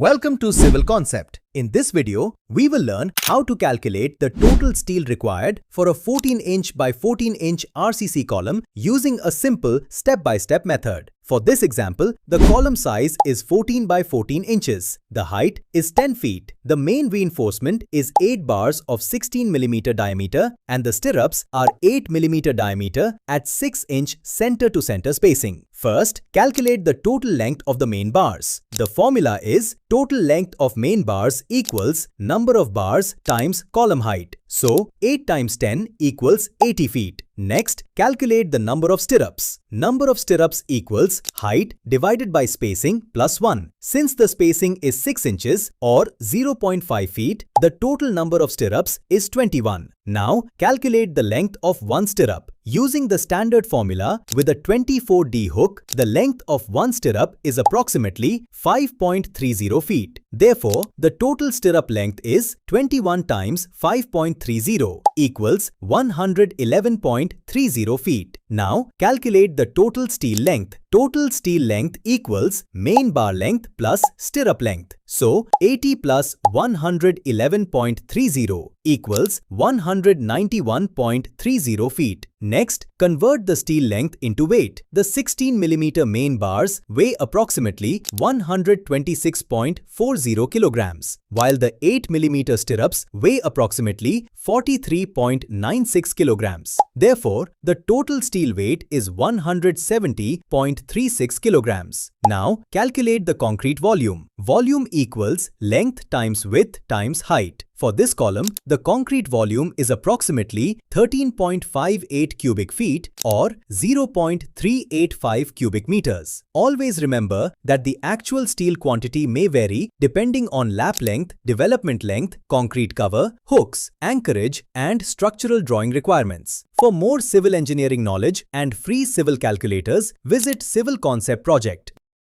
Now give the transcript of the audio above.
Welcome to Civil Concept. In this video, we will learn how to calculate the total steel required for a 14-inch by 14-inch RCC column using a simple step-by-step method. For this example, the column size is 14 by 14 inches. The height is 10 feet. The main reinforcement is 8 bars of 16 mm diameter and the stirrups are 8 mm diameter at 6-inch center-to-center spacing. First, calculate the total length of the main bars. The formula is total length of main bars equals number of bars times column height. So, 8 times 10 equals 80 feet. Next, calculate the number of stirrups. Number of stirrups equals height divided by spacing plus 1. Since the spacing is 6 inches or 0.5 feet, the total number of stirrups is 21. Now, calculate the length of one stirrup. Using the standard formula with a 24D hook, the length of one stirrup is approximately 5.30 feet. Therefore, the total stirrup length is 21 times 5.30 equals 111.30 feet. Now, calculate the total steel length. Total steel length equals main bar length plus stirrup length. So, 80 plus 111.30 equals 191.30 feet. Next, convert the steel length into weight. The 16 mm main bars weigh approximately 126.40 kilograms, while the 8 mm stirrups weigh approximately 43.96 kilograms. Therefore, the total steel weight is 170.36 kilograms. Now, calculate the concrete volume. Volume equals length times width times height. For this column, the concrete volume is approximately 13.58 cubic feet or 0.385 cubic meters. Always remember that the actual steel quantity may vary depending on lap length, development length, concrete cover, hooks, anchorage, and structural drawing requirements. For more civil engineering knowledge and free civil calculators, visit Civil Concept Project.